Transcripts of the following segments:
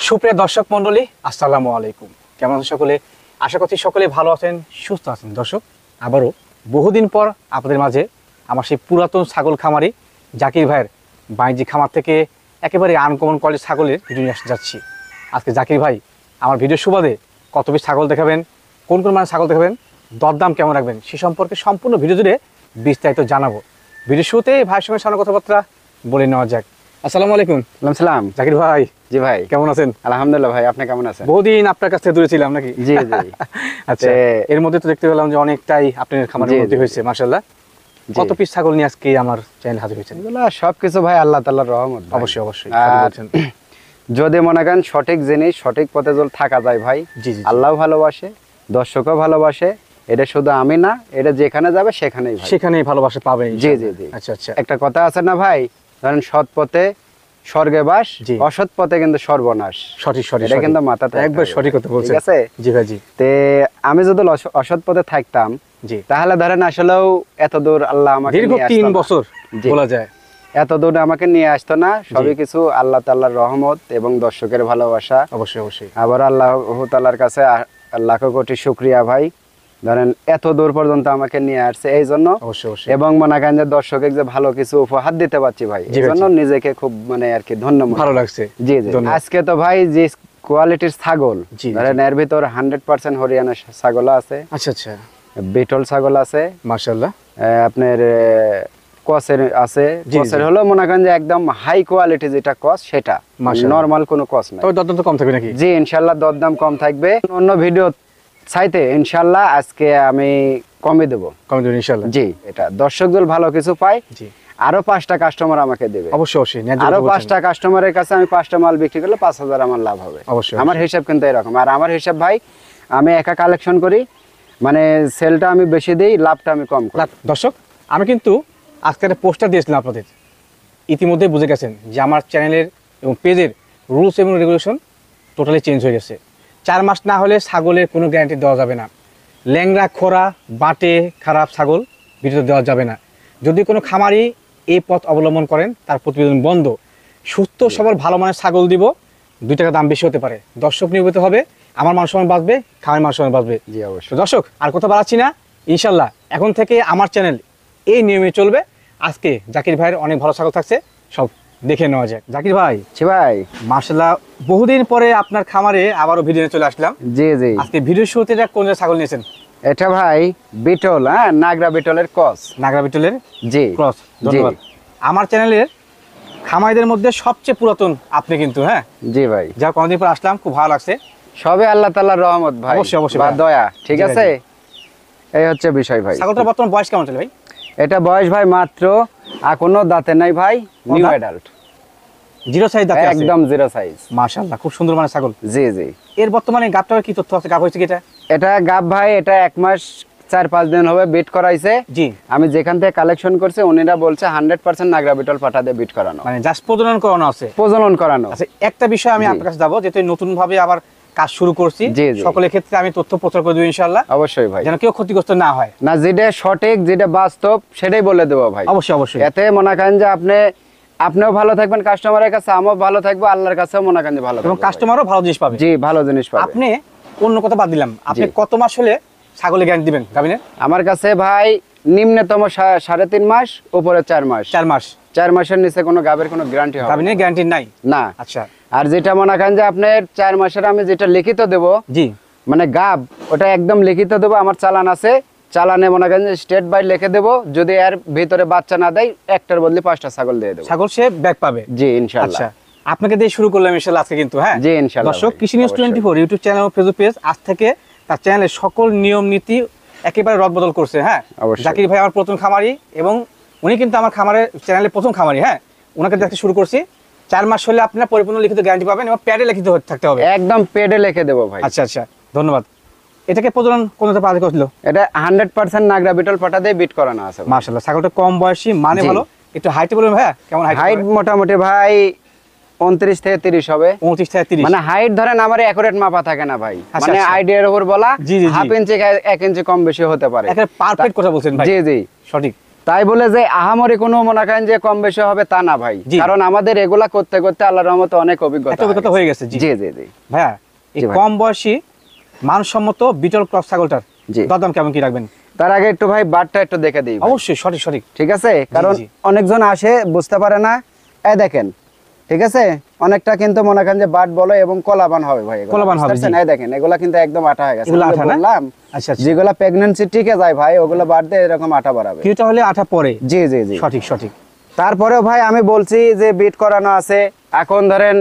সুপ্রিয় দর্শক মণ্ডলী, আসসালামু আলাইকুম। কেমন আছেন সকলে? আশা করছি সকলে ভালো আছেন, সুস্থ আছেন। দর্শক, আবারও বহুদিন পর আপনাদের মাঝে আমার সেই পুরাতন ছাগল খামারি জাকির ভাইয়ের বাণিজ্যিক খামার থেকে একেবারে আনকমন কোয়ালিটির ছাগলের ভিডিও নিয়ে আসতে যাচ্ছি। আজকে জাকির ভাই আমার ভিডিও সুবাদে কত পিস ছাগল দেখাবেন, কোন কোন মানে ছাগল দেখাবেন, দরদাম কেমন রাখবেন, সে সম্পর্কে সম্পূর্ণ ভিডিও জুড়ে বিস্তারিত জানাবো। ভিডিও শুরুতে ভাইয়ের সঙ্গে সামনে কথাবার্তা বলে নেওয়া যাক। আসসালামু আলাইকুম। সালাম জাকির ভাই। জি ভাই, কেমন আছেন? আলহামদুলিল্লাহ ভাই, আপনি কেমন আছেন? বহুদিন আপনার কাছে দূরে ছিলাম নাকি? জি জি। আচ্ছা, এর মধ্যে তো দেখতে পেলাম যে অনেকটাই আপনার খামারের মধ্যে হয়েছে, মাশাআল্লাহ। কত পিস ছাগল নিয়ে আজকে আমার চ্যানেলে হাজির হয়েছেন? এগুলো সবকিছু ভাই আল্লাহ তাআলার রহমত। অবশ্যই অবশ্যই। যদি মনে করেন সঠিক জিনিস সঠিক পথে যদি থাকা যায় ভাই, আল্লাহ ভালোবাসে, দর্শকও ভালোবাসে। এটা শুধু আমি না, এটা যেখানে যাবে সেখানেই ভালোবাসা পাবে। জি জি জি। আচ্ছা আচ্ছা। একটা কথা আছে না ভাই, ধরেন সৎ পথে স্বর্গে বাস, অসৎ পথে কিন্তু সর্বনাশ। সঠিক সঠিক, এটা কিন্তু মাথাতে একবার সঠিক কথা বলছেন। ঠিক আছে জি ভাই জি। তে আমি যদি অসৎ পথে থাকতাম জি, তাহলে ধরেন আসলেও এত দূর আল্লাহ আমাকে দীর্ঘ 3 বছর বলা যায় এত দূর আমাকে নিয়ে আসতো না। সবই কিছু আল্লাহ তাআলার রহমত এবং দর্শকের ভালোবাসা। অবশ্যই অবশ্যই। আবার আল্লাহ তাআলার কাছে লাখ কোটি শুকরিয়া ভাই, ধরেন এত দূর পর্যন্ত আমাকে নিয়ে আসছে এই জন্য। অবশ্যই অবশ্যই। এবং মনে করেন যে দর্শকের যে ভালো কিছু উপহার দিতে পারছি ভাই, এই জন্য নিজেকে খুব মানে আর কি ধন্য ভালো লাগছে। জি জি। আজকে তো ভাই যে কোয়ালিটির ছাগল, ধরেন এর ভিতর 100% হরিয়ানা ছাগল আছে। আচ্ছা আচ্ছা। বিটল ছাগল আছে মাশাআল্লাহ। আপনার কসের আছে। কসের হলো মনে করেন যে একদম হাই কোয়ালিটি যেটা কস, সেটা নরমাল কোনো কস না। তবে দরদাম তো কম থাকবে নাকি? জি ইনশাআল্লাহ দরদাম কম থাকবে। অন্য ভিডিও চাইতে ইনশাআল্লাহ আজকে আমি কমে দেব ইনশাআল্লাহ। জি, এটা দর্শক দল ভালো কিছু পায়। জি, আরো 5টা কাস্টমার আমাকে দেবে। অবশ্যই অবশ্যই। আরো 5টা কাস্টমারের কাছে আমি 5টা মাল বিক্রি করলে 5000 আমার লাভ হবে। অবশ্যই। আমার হিসাব কিন্তু এরকম। আর আমার হিসাব ভাই, আমি একা কালেকশন করি, মানে সেলটা আমি বেশি দেই, লাভটা আমি কম করি। দর্শক, আমি কিন্তু আজকে একটা পোস্টার দিয়েছিলাম আপনাদের, ইতিমধ্যে বুঝে গেছেন যে আমার চ্যানেলের এবং পেজের রুলস এবং রেগুলেশন টোটালি চেঞ্জ হয়ে গেছে। 4 মাস না হলে ছাগলের কোনো গ্যারান্টি দেওয়া যাবে না। ল্যাংড়া খোরা বাটে খারাপ ছাগল ভিডিওতে দেওয়া যাবে না। যদি কোনো খামারি এই পথ অবলম্বন করেন তার প্রতিবেদন বন্ধ। সুস্থ সবল ভালো মানের ছাগল দিব, 2 টাকা দাম বেশি হতে পারে। দর্শক নিয়মিত হবে, আমার মান সম্মান বাঁচবে, খামারের মান সম্মান বাঁচবে। জি অবশ্যই। দর্শক, আর কথা বাড়াচ্ছি না, ইনশাল্লাহ এখন থেকে আমার চ্যানেল এই নিয়মে চলবে। আজকে জাকির ভাইয়ের অনেক ভালো ছাগল থাকছে, সব দেখে নেওয়া যায়। জাকির ভাই। জি ভাই। মাশাআল্লাহ, বহুদিন পরে আপনার খামারে আবারও ভিডিও নিয়ে চলে আসলাম। জি জি। আজকে ভিডিও শুরুতে এটা কোন ছাগল নিয়েছেন? এটা ভাই বিটল, নাগরা বিটলের ক্রস। নাগরা বিটলের জি ক্রস। ধন্যবাদ। আমার চ্যানেলের খামারিদের মধ্যে সবচেয়ে পুরাতন আপনি কিন্তু। হ্যাঁ জি ভাই। যা কোনদিন পর আসলাম, খুব ভালো লাগছে। সবে আল্লাহ তাআলার রহমত ভাই। অবশ্যই অবশ্যই। বা দয়া। ঠিক আছে, এই হচ্ছে বিষয় ভাই। ছাগলটার বর্তমান বয়স কেমন চলে ভাই? এটা বয়স ভাই মাত্র এখনো দাঁতে নাই ভাই, নিউ অ্যাডাল্ট। জিরো সাইজ দাঁতে আছে? একদম জিরো সাইজ। মাশাআল্লাহ, খুব সুন্দর মানের ছাগল। জি জি। এর বর্তমানে গাবটার কি তথ্য আছে? গাব হয়েছে কি এটা? এটা গাব ভাই, এটা 1 মাস 4-5 দিন হবে বিট করাইছে। জি। আমি যেখান থেকে কালেকশন করছি উনিরা বলছে 100% নাগরা বিটল পাঠা দিয়ে বিট করানো, মানে জাস্ট প্রজনন করানো আছে। প্রজনন করানো। আচ্ছা, একটা বিষয় আমি আপনার কাছে যাব, যেহেতু নতুন ভাবে আবার কাজ শুরু করছি, সকলের ক্ষেত্রে আমি তথ্য প্রচার করে দেব ইনশাআল্লাহ। অবশ্যই ভাই, যেন কেউ ক্ষতিগ্রস্ত না হয়। না, যেটা সঠিক যেটা বাস্তব সেটাই বলে দেব ভাই। অবশ্যই অবশ্যই। এতে মনে করেন যে আপনিও ভালো থাকবেন, কাস্টমারের কাছে আমিও ভালো থাকবো, আল্লাহর কাছেও মনে করেন যে ভালো থাকবো, এবং কাস্টমারও ভালো জিনিস পাবে। জি, ভালো জিনিস পাবে। আপনি অন্য কথা বাদ দিলাম, আপনি কত মাস হলে ছাগলে গ্যারান্টি দিবেন গাবিনের? আমার কাছে ভাই নিম্নতম 3.5 মাস, উপরে 4 মাস। 4 মাস। 4 মাসের নিচে কোনো গাবের কোনো গ্যারান্টি হবে না। গাবিনের গ্যারান্টি নাই না। আচ্ছা। আর যেটা মনে করেন যে আপনার 4 মাসের আমি যেটা লিখিত দেব, জি, মানে গাব, ওটা একদম লিখিত দেব। আমার চালান আছে, চালানে মনে করেন যে স্টেট বাই লিখে দেব। যদি এর ভিতরে বাচ্চা না দেয়, একটার বদলে 5টা ছাগল দিয়ে দেব। ছাগল সে ব্যাক পাবে। জি ইনশাআল্লাহ। আচ্ছা, আপনাকে দিয়ে শুরু করলাম ইনশাআল্লাহ আজকে কিন্তু। হ্যাঁ জি ইনশাআল্লাহ। দর্শক, কৃষি নিউজ 24 ইউটিউব চ্যানেল ও ফেসবুক পেজ আজ থেকে তার চ্যানেলের সকল নিয়ম নীতি একেবারে রদবদল করছে। হ্যাঁ, জাকির ভাই আমার প্রথম খামারি, এবং উনি কিন্তু আমার খামারের চ্যানেলের প্রথম খামারি। হ্যাঁ, ওনাকে দেখতে শুরু করছি। 4 মাস হলে আপনারা পরিপূর্ণ লিখিত গ্যারান্টি পাবেন, এবং প্যাডে লিখিত থাকতে হবে। একদম পেডে লিখে দেব ভাই। আচ্ছা আচ্ছা, ধন্যবাদ। এটাকে প্রজনন কোনটা পাওয়া করছিল? এটা 100% নাগরা বিটল পাঠা দিয়ে বিট করানো আছে। মাশাআল্লাহ, ছাগলটা কম বয়সী, মানে ভালো। একটু হাইটে বলুন ভাই, কেমন হাইট? হাইট মোটামুটি ভাই 29 থেকে 30 হবে। 29 থেকে 30, মানে হাইট ধরেন আমার একুরেট মাপা থাকে না ভাই, মানে আইডিয়ার উপর বলা। হাফ ইঞ্চি 1 ইঞ্চি কম বেশি হতে পারে। একটা পারফেক্ট কথা বলছেন ভাই। জি জি, সঠিক। তাই বলে যে আহামরি কোনো মনে করেন যে কম বেশি হবে তা না ভাই, জি। কারণ আমাদের এগুলা করতে করতে আল্লাহর রহমতে অনেক অভিজ্ঞতা হয়ে গেছে। জি জি জি জি ভাইয়া, এই জি ভাই। কম বয়সী মানসম্মত বিটল ক্রস ছাগলটার জি। দরদাম কেমন কি রাখবেন? তার আগে একটু ভাই বাটটা একটু দেখে দিই ভাই। অবশ্যই, সঠিক সঠিক। ঠিক আছে, কারণ জি। অনেকজন আসে বুঝতে পারে না, এই দেখেন ঠিক আছে, অনেকটা কিন্তু মনে করেন যে বাট বলো এবং কলাবান হবে ভাই, এগুলা, কলাবান হবে, বুঝতে পারছেন? জি। এই দেখেন এগুলা কিন্তু একদম আটা হয়ে গেছে, এগুলো আমি আঠা না? বললাম আচ্ছা আচ্ছা। যেগুলা প্রেগন্যান্সি টিকে যায় ভাই ওগুলো বাট দিয়ে এরকম আটা বাড়াবে। কিছুটা হলে আঠা পরে। জি জি জি সঠিক সঠিক। তারপরেও ভাই আমি বলছি যে বিট করানো আছে, এখন ধরেন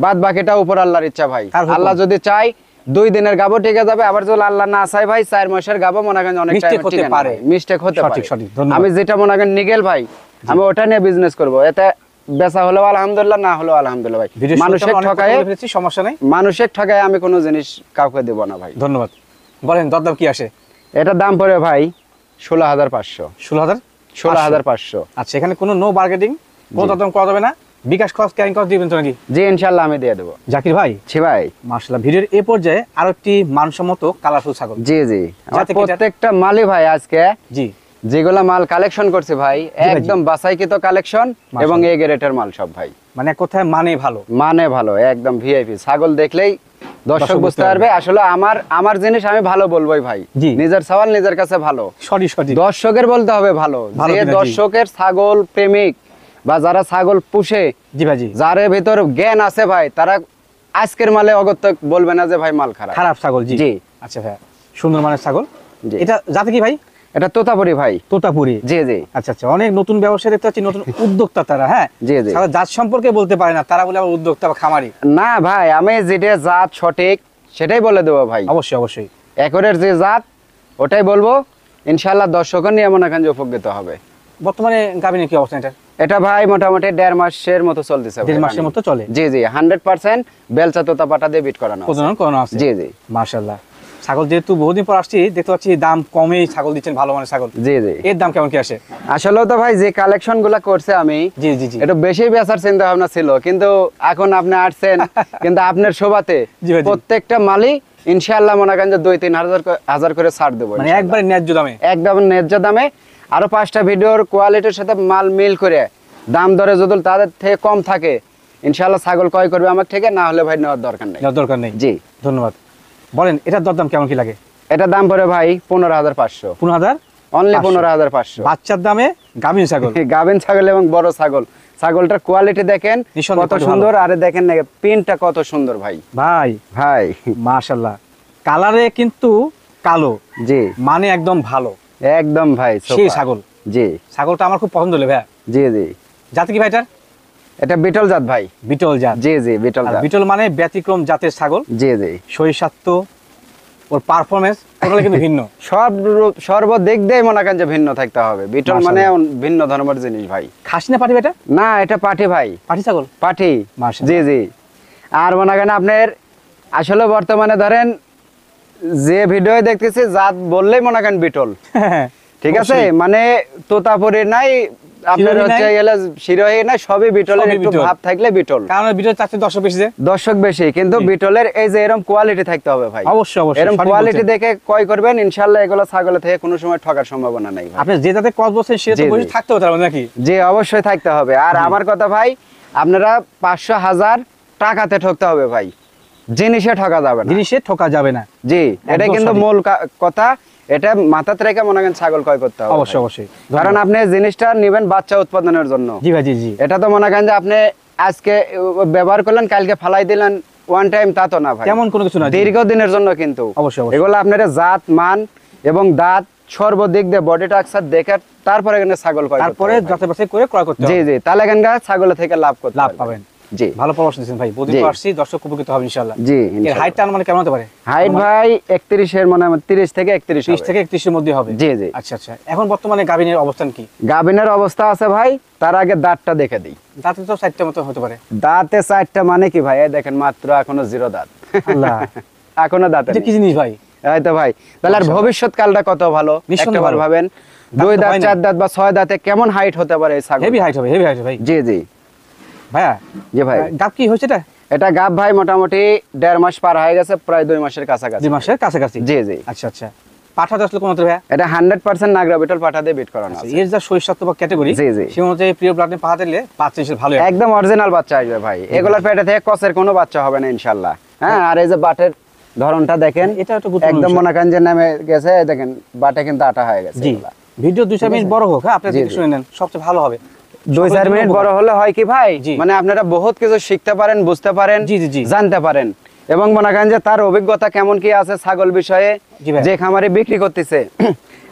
বাদ বাকিটা উপর আল্লাহর ইচ্ছা ভাই, তার হুকুম। আল্লাহ যদি চাই 2 দিনের গাবো টিকে যাবে, আবার যদি আল্লাহ না চাই ভাই 4 মাসের গাবো মনে করেন অনেক Mistake টাইম হতে টিকে পারে। পারে, মিস্টেক হতে সঠিক, পারে। সঠিক, ধন্যবাদ। আমি যেটা মনে করেন নিগেল ভাই আমি ওটা নিয়ে বিজনেস করব, এতে বেচা হলেও আলহামদুলিল্লাহ, না হলেও আলহামদুলিল্লাহ ভাই। ভিডিও মানুষের শুরুতে অনেক কথা ঠকায়, বলে ফেলেছি, সমস্যা নাই। মানুষের ঠকায় আমি কোনো জিনিস কাউকে দেব না ভাই। ধন্যবাদ। বলেন দরদাম কি আসে? এটার দাম পড়ে ভাই 16,500। 16,000? 16,500। আচ্ছা, এখানে কোনো নো বার্গেটিং, কোনো দরদাম করা যাবে না? বিকাশ খরচ ক্যারিং কস্ট দিবেন তো নাকি? জি ইনশাআল্লাহ আমি দিয়ে দেব। জাকির ভাই, জি ভাই। মাশাআল্লাহ, ভিডিওর এই পর্যায়ে আরো একটি মানসম্মত কালারফুল ছাগল। জি জি আমার যাতে কি এটা- প্রত্যেকটা মালই ভাই আজকে জি যেগুলা মাল কালেকশন করছে ভাই ভাই, একদম বাছাইকৃত কালেকশন এবং এ গ্রেডের মাল সব ভাই, মানে এক কথায় মানে ভালো। মানে ভালো, একদম ভিআইপি ছাগল দেখলেই দর্শক দর্শক বুঝতে বুঝতে পারবে আসলে আমার জিনিস আমি ভালো বলবোই ভাই। জি। নিজের সওয়াল নিজের কাছে ভালো, সঠিক সঠিক। দর্শকের বলতে হবে ভালো, ভালো যে কিনা, জি। দর্শকের ছাগল প্রেমিক বা যারা ছাগল পুষে, জি ভাই, জি। যার ভিতর জ্ঞান আছে ভাই, তারা আজকের মালে অগত্য বলবে না যে ভাই মাল খারাপ। খারাপ ছাগল, জি জি। আচ্ছা ভাই, সুন্দর মানের ছাগল। জি। এটা জাতে কি ভাই? এটা তোতাপুরি ভাই। তোতাপুরি। জি জি আচ্ছা আচ্ছা, অনেক নতুন ব্যবসা দেখতে পাচ্ছি, নতুন উদ্যোক্তা তারা। হ্যাঁ জি, জি। তারা জাত সম্পর্কে বলতে পারে না, তারা বলে আবার উদ্যোক্তা বা খামারি। না ভাই, আমি যেটা জাত সঠিক সেটাই বলে দেবো ভাই, অবশ্যই অবশ্যই। একরের যে জাত ওটাই বলবো, ইনশাআল্লাহ দর্শকও নিয়ে মনে করেন যে উপকৃত হবে। বর্তমানে গাভিনের কি অবস্থা এটা? এটা ভাই মোটামুটি 1.5 মাসের মতো চলতেছে ভাই। 1.5 মাসের মতো চলে? জি জি 100% বেলচা তোতা পাটা দিয়ে বিট করানো আছে। প্রজনন করানো আছে? জি জি মাশাআল্লাহ। ছাগল যেহেতু বহুদিন পর আসছি, দেখতে পাচ্ছি দাম কমেই ছাগল দিচ্ছেন, ভালো মানের ছাগল। জি জি এর দাম কেমন কি আসে? আসলে তো ভাই যে কালেকশন গুলা করছে আমি জি জি জি। একটু বেশি বেচার চিন্তা ভাবনা ছিল, কিন্তু এখন আপনি আসছেন কিন্তু আপনার শোভাতে জি ভাই, জি। প্রত্যেকটা মালই ইনশাআল্লাহ মনে করেন যে 2-3 হাজার করে ছাড় দেবো মানে ইনশাআল্লাহ। একবারে ন্যায্য দামে? একদম ন্যায্য দামে। আরো 5টা ভিডিওর কোয়ালিটির সাথে মাল মিল করে দাম দরে যদি তাদের থেকে কম থাকে ইনশাআল্লাহ ছাগল ক্রয় করবে আমার থেকে, না হলে ভাই নেওয়ার দরকার নেই। নেওয়ার দরকার নেই। জি ধন্যবাদ। বলেন এটার দরদাম কেমন কি লাগে? এটা দাম পড়ে ভাই 15,500। 15,000? অনলি 15,500। বাচ্চার দামে গাভিন ছাগল। গাবেন ছাগল এবং বড় ছাগল, ছাগলটার কোয়ালিটি দেখেন নিঃসন্দেহে কত খুবই সুন্দর, আরে দেখেন না পিনটা কত সুন্দর ভাই। ভাই ভাই মাশাআল্লাহ, কালারে কিন্তু কালো, জি মানে একদম ভালো একদম ভাই সেই সোপা। ছাগল। জি ছাগলটা আমার খুব পছন্দ হলো ভাইয়া। জি জি জাতি কি ভাই এটার? এটা বিটল জাত ভাই। বিটল জাত। জি জি বিটল আর জাত। বিটল মানে ব্যতিক্রম জাতের ছাগল। জি জি শরীরস্বাস্থ্য, ওর পারফরমেন্স টোটালি কিন্তু ভিন্ন। সর্বদিক দিয়ে মনে করেন যে ভিন্ন থাকতে হবে, বিটল মানে ভিন্ন ধর্মের জিনিস ভাই। খাসি না পাঠি এটা? না এটা পাঠি ভাই, পাঠি ছাগল। পাঠি। মাশাআল্লাহ। জি জি আর মনে করেন আপনার আসলে বর্তমানে ধরেন যে ভিডিও দেখতেছি জাত বললেই মনে করেন বিটল, ঠিক আছে? অবশ্যই। মানে তোতাপুরি নাই আপনার শিরোহী হচ্ছে নাই। গেলে শিরোহী নাই, সবই বিটলের সবই একটু বিটল। ভাব থাকলে বিটল। কারণ বিটল চাচ্ছে দর্শক বেশি যে। দর্শক বেশি, কিন্তু বিটলের এই যে এরকম কোয়ালিটি থাকতে হবে ভাই। অবশ্যই অবশ্যই, এরকম সঠিক কোয়ালিটি বলছেন। দেখে ক্রয় করবেন, ইনশাআল্লাহ এগুলো ছাগলের থেকে কোনো সময় ঠকার সম্ভাবনা নাই ভাই। আপনি যে যাতে কস বলছেন সে তো জি, জি। বসে থাকতে হতে হবে নাকি? জি অবশ্যই থাকতে হবে। আর আমার কথা ভাই, আপনারা 500,000 টাকাতে ঠকতে হবে ভাই, জিনিসে ঠকা যাবে না। জিনিসে ঠকা যাবে না। জি এটা একদম কিন্তু সঠিক। মূল কথা, এটা মাথাতে রেখে মনে করেন ছাগল ক্রয় করতে হবে অবশ্যই ভাই। অবশ্যই। কারণ আপনি জিনিসটা নেবেন বাচ্চা উৎপাদনের জন্য। জি ভাই, জি জি। এটা তো মনে করেন যে আপনি আজকে ব্যবহার করলেন কালকে ফালাই দিলেন ওয়ান টাইম, তা তো না ভাই, তেমন কোনো কিছু না। জি। দীর্ঘদিনের জন্য কিন্তু অবশ্যই, অবশ্যই। এগুলো আপনারা জাত মান এবং দাঁত সর্বদিক দিয়ে বডি টাক্সার দেখে তারপরে এখানে ছাগল ক্রয় করতে তারপরে হবে ভাই। যাচাই বাছাই করে ক্রয় করতে জি হবে। জি তাহলে এখানকার ছাগলের থেকে লাভ করতে লাভ পারবেন। পাবেন। জি ভালো পরামর্শ দিয়েছেন ভাই, বুঝতে জি। পারছি দর্শক উপকৃত হবে ইনশাআল্লাহ। জি এর ইনশাআল্লাহ। হাইটটা মানে কেমন হতে পারে? হাইট ভাই 31 এর মানে 30 থেকে 31 30 থেকে 31 এর মধ্যে হবে। জি জি আচ্ছা আচ্ছা, এখন বর্তমানে গাভিনের অবস্থান কি? গাবিনের অবস্থা আছে ভাই, তার আগে দাঁতটা দেখে দিই। দাঁতে তো 4টা মতো হতে পারে। দাঁতে 4টা মানে কি ভাই, এই দেখেন মাত্র এখনো 0 দাঁত। আল্লাহ, এখনো দাঁতে এটা কি নেই। জিনিস ভাই? এই তো ভাই, তাহলে আর মাশাআল্লাহ। ভবিষ্যৎ কালটা কত ভালো নিঃসন্দেহে একবার ভালো। ভাবেন। দাঁত 2 তো দাঁত হয় না। 4 দাঁত বা 6 দাঁতে কেমন হাইট হতে পারে এই ছাগল? হেভি হাইট হবে, হেভি হাইট ভাই। জি জি ভাইয়া, জি ভাই। গাব কি হয়েছে এটা? এটা গাব ভাই মোটামুটি 1.5 মাস পার হয়ে গেছে, প্রায় 2 মাসের কাছাকাছি। 2 মাসের কাছাকাছি। জি জি আচ্ছা আচ্ছা। পাঠা আসলে কোন ভাইয়া? এটা 100% নাগরা বিটল পাঠা দিয়ে বিট করানো আছে। এর যা শৈশব বা ক্যাটাগরি জি জি সেই অনুযায়ী প্রিয় ব্লাডে পাঠা দিলে বাচ্চা হিসেবে ভালো একদম অরিজিনাল বাচ্চা আসবে ভাই। এগুলোর পেটে থেকে কসের কোনো বাচ্চা হবে না ইনশাআল্লাহ। হ্যাঁ, আর এই যে বাটের ধরনটা দেখেন, এটা একটু গুরুত্বপূর্ণ একদম বিষয়। মনে করেন যে নামে গেছে, এই দেখেন বাটে কিন্তু আটা হয়ে গেছে। জি এগুলা। ভিডিও 2-4 মিনিট বড় হোক, হ্যাঁ আপনি জি, দেখে জি। শুনে নেন, সবচেয়ে ভালো হবে। 2-4 মিনিট বড় হলে হয় কি ভাই, জি। মানে আপনারা বহুত কিছু শিখতে পারেন, বুঝতে পারেন, জি, জি, জি। জানতে পারেন, এবং মনে করেন যে তার অভিজ্ঞতা কেমন কি আছে ছাগল বিষয়ে, জি ভাই। যে খামারে বিক্রি করতেছে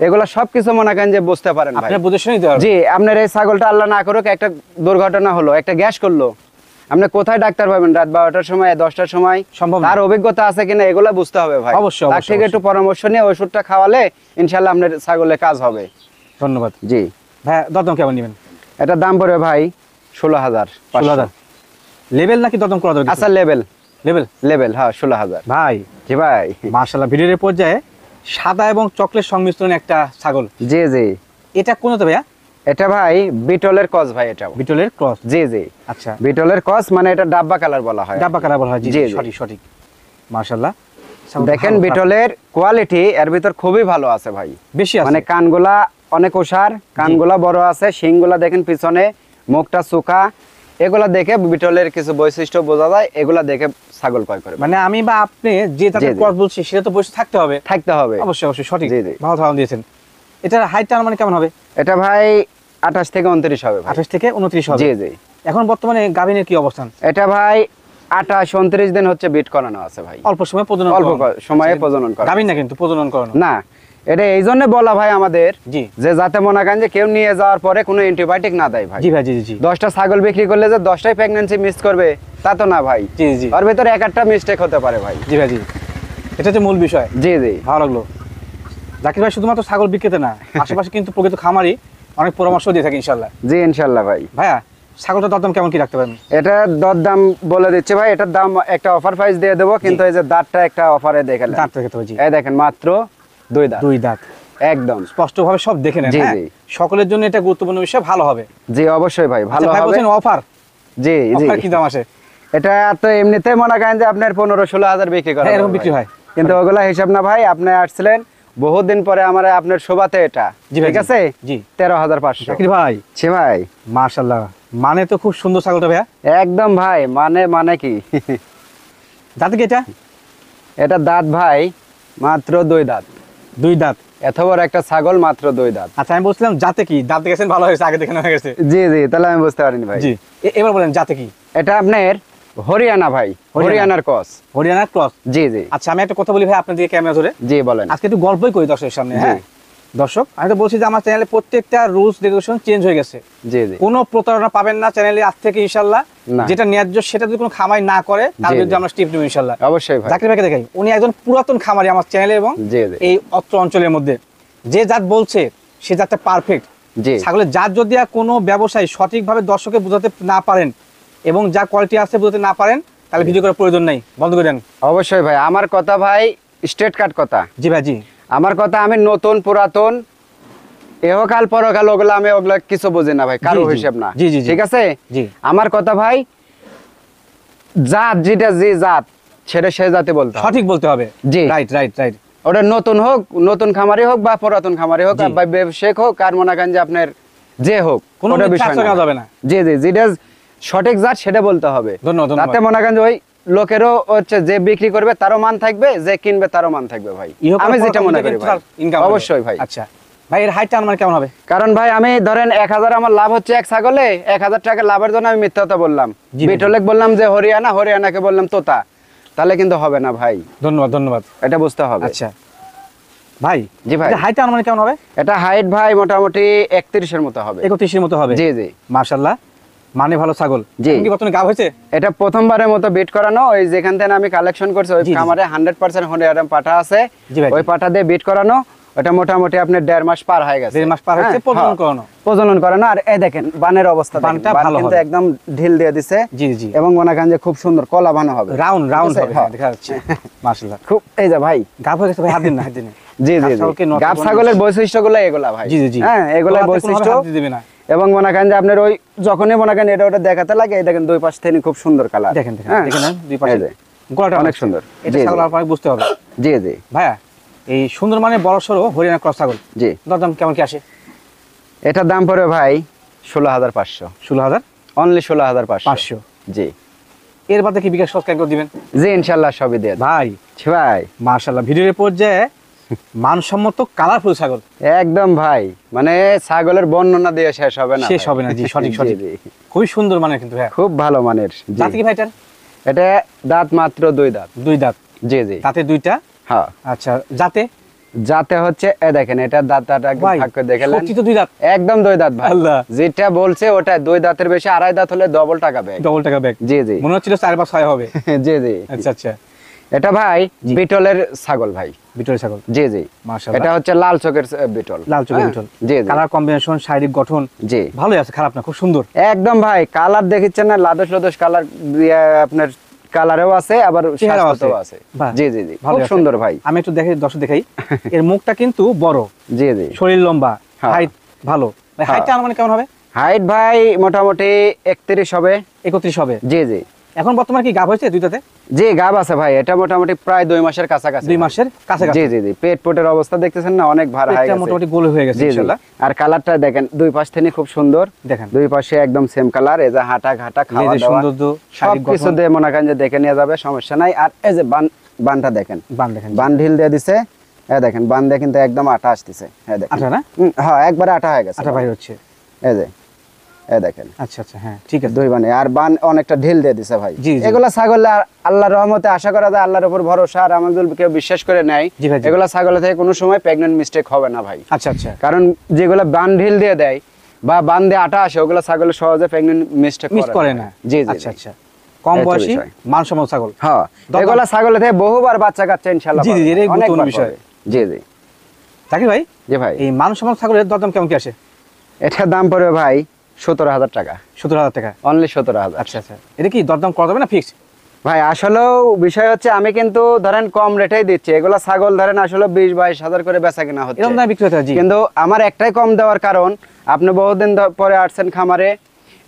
এগুলা সবকিছু মনে করেন যে বুঝতে পারেন ভাই। আপনি বুঝে শুনে দিতে পারবেন। জি, আপনার এই ছাগলটা আল্লাহ না করুক একটা দুর্ঘটনা হলো, একটা গ্যাস করলো, আপনি কোথায় ডাক্তার পাবেন? রাত 12টার সময়, 10টার সময়? সম্ভব না। তার অভিজ্ঞতা আছে কিনা এগুলা বুঝতে হবে ভাই। অবশ্যই, তার অবশ্যই, থেকে একটু পরামর্শ নিয়ে ওষুধটা খাওয়ালে ইনশাআল্লাহ আপনার ছাগলের কাজ হবে। ধন্যবাদ জি, ভাই। দরদাম কেমন নেবেন? এটা দাম পড়বে ভাই 16,000। 16,000 লেভেল নাকি দরদাম করা যাবে? আচ্ছা, লেভেল লেভেল হ্যাঁ 16,000। ভাই জি ভাই। মাশাআল্লাহ, ভিডিওর পর্যায়ে সাদা এবং চকলেট সংমিশ্রণে একটা ছাগল, জি জি এটা কোনটা ভাইয়া? এটা ভাই বিটলের কস ভাই, এটা বিটলের ক্রস। জি জি আচ্ছা, বিটলের কস, মানে এটা ডাব্বা কালার বলা হয়। ডাব্বা কাটা বলা হয়। জি জি, জি, জি। সঠিক সঠিক। মাশাআল্লাহ, দেখেন বিটলের কোয়ালিটি এর ভিতর খুবই ভালো আছে ভাই। বেশি আছে মানে কানগুলা অনেক ওসার, কানগুলা বড় আছে, শিংগুলা দেখেন পিছনে, মুখটা চোখা, এগুলা দেখে বিটলের কিছু বৈশিষ্ট্য বোঝা যায়, এগুলা দেখে ছাগল ক্রয় করে। মানে আমি বা আপনি যে তাদের জি, জি। ক্রস বলছি সেটা তো বসে থাকতে হবে। থাকতে হবে। অবশ্যই অবশ্যই সঠিক। জি, জি। ভালো ধারণা দিয়েছেন। এটার হাইট মানে কেমন হবে? এটা ভাই 28 থেকে 29 হবে ভাই। 28 থেকে 29 হবে। জি জি এখন বর্তমানে গাভিনের কি অবস্থান? এটা ভাই 28-29 দিন হচ্ছে বিট করানো আছে ভাই। অল্প সময় প্রজনন অল্প করানো। সময়ে প্রজনন করা। গাভিন না কিন্তু প্রজনন করানো। না, এটা এই জন্য বলা ভাই আমাদের, জি যে যাতে মনে করেন যে কেউ নিয়ে যাওয়ার পরে কোনো অ্যান্টিবায়োটিক না দেয় ভাই। জি ভাই, জি জি জি 10টা ছাগল বিক্রি করলে যে 10টাই প্রেগন্যান্সি মিস করবে তা তো না ভাই। জি জি ওর ভিতরে এক একটা মিস্টেক হতে পারে ভাই। জি ভাই, জি। এটা হচ্ছে মূল বিষয়। জি জি ভালো লাগলো। জাকির ভাই শুধুমাত্র ছাগল বিক্রেতা না, আশেপাশে কিন্তু প্রকৃত খামারি অনেক পরামর্শ দিয়ে থাকে ইনশাল্লাহ। জি ইনশাল্লাহ ভাই। ভাইয়া ছাগলটার দরদাম কেমন কি রাখতে পারেন? এটা দরদাম বলে দিচ্ছে ভাই, এটার দাম একটা অফার প্রাইস দিয়ে দেবো, কিন্তু এই যে দাঁতটা একটা অফারে দেখালেন, দাঁত রেখে হবে। জি, এই দেখেন মাত্র 2 দাঁত, 2 দাঁত একদম স্পষ্টভাবে সব দেখে নেন। জি, হ্যাঁ? জি। সকলের জন্য এটা গুরুত্বপূর্ণ বিষয়, ভালো হবে। জি অবশ্যই ভাই, ভালো ভাই হবে। বলছেন অফার, জি জি অফার কি দাম আসে? এটা তো এমনিতে মনে করেন যে আপনার 15-16 হাজার বিক্রি করা হ্যাঁ, এরকম যাবে বিক্রি ভাই। হয়। কিন্তু ওগুলা হিসাব না ভাই, আপনি আসছিলেন বহুত দিন পরে, আমার আপনার শোভাতে এটা জি ভাই, ঠিক আছে জি 13,500। জাকির ভাই ছি ভাই, মাশাআল্লাহ, মানে তো খুব সুন্দর ছাগলটা ভাইয়া। একদম ভাই, মানে কি দাঁত কি এটা? এটা দাঁত ভাই মাত্র 2 দাঁত। 2 দাঁত। এত বড় একটা ছাগল মাত্র 2 দাঁত। আচ্ছা, আমি বলছিলাম জাতে কি, দাঁত দেখেছেন ভালো হয়েছে, আগে দেখানো হয়ে গেছে। জি জি, তাহলে আমি বুঝতে পারিনি ভাই। জি এবার বলেন জাতে কি? এটা আপনার হরিয়ানা ভাই, হরিয়ানার ক্রস। হরিয়ানা ক্রস। জি জি আচ্ছা, আমি একটা কথা বলি ভাই আপনার দিকে ক্যামেরা ধরে। জি বলেন। আজকে একটু গল্পই করি দর্শকের সামনে। জি। হ্যাঁ দর্শক, আমি তো বলছি যে আমার চ্যানেলে প্রত্যেকটা রুলস রেগুলেশন চেঞ্জ হয়ে গেছে। জি জি কোনো প্রতারণা পাবেন না চ্যানেলে আজ থেকে ইনশাল্লাহ। না। যেটা ন্যায্য সেটা যদি কোনো খামারি না করে তার জি, বিরুদ্ধে জি। আমরা স্টেপ নেব ইনশাল্লাহ। অবশ্যই ভাই। জাকির ভাইকে দেখাই, উনি একজন পুরাতন খামারি আমার চ্যানেলে এবং জি জি এই অত্র অঞ্চলের মধ্যে। যে জাত বলছে সে জাতটা পারফেক্ট। জি ছাগলের জাত যদি আর কোনো ব্যবসায়ী সঠিকভাবে দর্শকে বোঝাতে না পারেন এবং যা কোয়ালিটি আছে বোঝাতে না পারেন, তাহলে ভিডিও করার প্রয়োজন নাই, বন্ধ করে দেন। অবশ্যই ভাই, আমার কথা ভাই স্ট্রেট কাট কথা। জি ভাই, জি আমার কথা, আমি নতুন পুরাতন এহকাল পরকাল ওগুলো আমি ওগুলো কিছু বুঝি না ভাই, কারো জি, জি। হিসেব না। জি, জি, জি। ঠিক আছে, জি আমার কথা ভাই, জাত যেটা যে জাত সেটা সে জাতে বলতে হবে। সঠিক বলতে হবে। জি। Right right right. ওটা নতুন হোক, নতুন খামারি হোক বা পুরাতন খামারি হোক, জি। বা ব্যবসায়িক হোক, আর মনে করেন যে আপনার যে হোক, কোনো ওটা মিথ্যা বিষয় আশ্রয় নেওয়া যাবে না। জি জি, যেটা সঠিক জাত সেটা বলতে হবে। ধন্যবাদ, ধন্যবাদ। তাতে মনে করেন যে ওই লোকেরও হচ্ছে, যে বিক্রি করবে তারও মান থাকবে, যে কিনবে তারও মান থাকবে ভাই। ইহকাল আমি যেটা পরকাল মনে দুইটা করি কিন্তু ভাই। তার income হবে। অবশ্যই ভাই। আচ্ছা ভাই, এর হাইটটা আমার কেমন হবে? কারণ ভাই আমি ধরেন 1000 আমার লাভ হচ্ছে এক ছাগলে, 1000 টাকা লাভের জন্য আমি মিথ্যা কথা বললাম, জি ভাই। বিটলেক বললাম যে হরিয়ানা, হরিয়ানাকে বললাম তোতা, তাহলে কিন্তু হবে না ভাই, ধন্যবাদ ধন্যবাদ। এটা বুঝতে হবে। আচ্ছা ভাই, জি ভাই। হাইটটা আমার কেমন হবে? এটা হাইট ভাই মোটামুটি 31 এর মতো হবে। 31 এর মতো হবে। জি জি মাশাআল্লাহ, মানে ভালো ছাগল। জি। এখন কি বর্তমানে গাব হয়েছে? এটা প্রথমবারের মতো বিট করানো, ওই যেখান থেকে আমি কালেকশন করছি ওই জি, জি। খামারে 100% হরিয়ানা পাঠা আছে, জি ভাই, ওই জি। পাঠা দিয়ে বিট করানো। ওটা মোটামুটি আপনার 1.5 মাস পার হয়ে গেছে। 1.5 মাস পার হচ্ছে, হ্যাঁ, প্রজনন হ্যাঁ, করানো। প্রজনন করানো। আর এই দেখেন বানের অবস্থা, দেখেন, বানটা বান ভালো কিন্তু হবে। একদম ঢিল দিয়ে দিছে। জি জি। এবং মনে করেন যে খুব সুন্দর কলা বানো হবে, রাউন্ড রাউন্ড ঠিক আছে? হবে, হ্যাঁ। দেখা যাচ্ছে। মাশাআল্লাহ, খুব এই যে ভাই গাব হয়ে গেছে ভাই, হাত দিন না, হাত দিন না। জি জি গাব জি, ছাগলকে নষ্ট গাব করবেন ছাগলের না। বৈশিষ্ট্যগুলো এগুলা ভাই। জি জি জি। হ্যাঁ, এগুলাই কোনোভাবে বৈশিষ্ট্য। হাত দিতে দিবে না। এবং মনে করেন যে আপনার ওই যখনই মনে করেন এটা ওটা দেখাতে লাগে, এই দেখেন দুই পাশ থেকে খুব সুন্দর কালার। দেখেন দেখেন হ্যাঁ, দেখেন, দুই পাশে এই যে, গলাটা অনেক সুন্দর। এটা জি, ছাগল জি। আপনাকে বুঝতে হবে। জি জি ভাইয়া এই সুন্দর মানে বড় সড়ো হরিয়ানা ক্রস ছাগল, জি। দরদাম কেমন কি আসে? এটার দাম পড়বে ভাই 16,500, 16,000, অনলি 16,500। 500। জি এর বাদে কি বিকাশ সস্তা করে দিবেন? জি ইনশাল্লাহ সবই দিয়ে দেব। ভাই ভাই মাশাআল্লাহ, ভিডিওর পর্যায়ে মানসম্মত কালারফুল ছাগল একদম ভাই, মানে ছাগলের বর্ণনা দিয়ে শেষ হবে না, শেষ হবে না। জি সঠিক জি, সঠিক, জি। খুবই সুন্দর মানে কিন্তু হ্যাঁ। খুব ভালো মানের। জি। দাঁত কি ভাইটার? এটা দাঁত মাত্র 2 দাঁত। 2 দাঁত, জি জি। দাঁতে 2টা। হ্যাঁ আচ্ছা, যাতে যাতে হচ্ছে এ দেখেন, এটা দাঁতটা ভাই ভাগ করে দেখলেন, সত্যি তো 2 দাঁত, একদম 2 দাঁত ভাই। আল্লাহ। যেটা বলছে ওটা 2 দাঁতের বেশি, 2.5 দাঁত হলে ডবল টাকা ব্যাগ। ডবল টাকা ব্যাগ। জি জি। মনে হচ্ছিল 4 বা 6 হবে। জি জি। আচ্ছা আচ্ছা, এটা ভাই বিটলের ছাগল ভাই। বিটল ছাগল। জি জি। মাশাআল্লাহ, এটা হচ্ছে লাল চোখের বিটল। লাল চোখের হ্যাঁ? বিটল। জি জি। কালার কম্বিনেশন, শারীরিক গঠন জি ভালোই আছে, খারাপ না, খুব সুন্দর। একদম ভাই, কালার দেখিচ্ছেন না, লাদস লদস কালার দিয়ে আপনার কালারেও আছে, আবার চেহারাও আছে। স্বাস্থ্যতেও আছে। বাহ, জি জি জি, ভালো খুব আছে। সুন্দর ভাই। আমি একটু দেখে দর্শক দেখাই, এর মুখটা কিন্তু বড়, জি জি। শরীর লম্বা, হ্যাঁ। হাইট ভালো। ভাই হাইটটা মানে কেমন হবে? হাইট ভাই মোটামুটি 31 হবে। 31 হবে। জি জি। এখন বর্তমানে কি গাব হয়েছে দুইটাতে? জি গাব আছে ভাই, এটা মোটামুটি প্রায় 2 মাসের কাছাকাছি। 2 মাসের কাছাকাছি। জি জি জি। পেট পোটের অবস্থা দেখতেছেন না, অনেক ভার হয়ে পেটটা গেছে, মোটামুটি গোল হয়ে গেছে জি জি। ইনশাআল্লাহ। আর কালারটা দেখেন, দুই পাশ থেকে খুব সুন্দর, দেখেন দুই পাশে একদম সেম কালার। এই যে হাঁটা ঘাটা খাওয়া লেজের দাওয়া সৌন্দর্য, শারীরিক সবকিছু গঠন, দিয়ে মনে করেন যে দেখে নিয়ে যাবে, সমস্যা নাই। আর এই যে বানটা দেখেন, বান দেখেন, বান ঢিল দিয়ে দিছে, এই দেখেন বান দিয়ে কিন্তু একদম আটা আসতেছে। হ্যাঁ দেখেন, আটা না? হ্যাঁ একবারে আটা হয়ে গেছে। আটা বাইরে হচ্ছে। এই যে এই দেখেন আচ্ছা আচ্ছা, হ্যাঁ ঠিক আছে। দুই বানে, আর বান অনেকটা ঢিল দিয়ে দিছে ভাই। জি, জি। এগুলা ছাগল আল্লাহর রহমতে আশা করা যায়, আল্লাহর উপর ভরসা, আর আমাদের কেউ বিশ্বাস করে নেয়, জি ভাই, জি। এগুলা ছাগল থেকে কোনো সময় প্রেগন্যান্ট মিস্টেক হবে না ভাই। আচ্ছা আচ্ছা, কারণ যেগুলা বান ঢিল দিয়ে দেয় বা বান দিয়ে আটা আসে, ওগুলা ছাগল সহজে প্রেগন্যান্ট মিস্টেক মিস করে না। জি জি। আচ্ছা আচ্ছা, কম এই তো বয়সী বিষয়। মানসম্মত ছাগল। হ্যাঁ, দরদাম- এগুলা ছাগল থেকে বহুবার বাচ্চা কাচ্চা ইনশাআল্লাহ জি, জি, পাবে, এটাই গুরুত্বপূর্ণ অনেকবার বিষয়। পাবে। জি জি। জাকির ভাই, জি ভাই, এই মানসম্মত ছাগলের দরদাম কেমন কি আসে? এটার দাম পড়বে ভাই 17,000 টাকা, 17,000 টাকা। অনলি 17,000। আচ্ছা আচ্ছা, এটা কি দরদাম করা যাবে না ফিক্স? ভাই আসলেও বিষয় হচ্ছে, আমি কিন্তু ধরেন কম রেটেই দিচ্ছি, এগুলা ছাগল ধরেন আসলে 20-22 হাজার করে বেচা কিনা হচ্ছে, এরকম দামে বিক্রি হতে হয়, জি। কিন্তু আমার একটাই কম দেওয়ার কারণ, আপনি বহুদিন পরে আসছেন খামারে,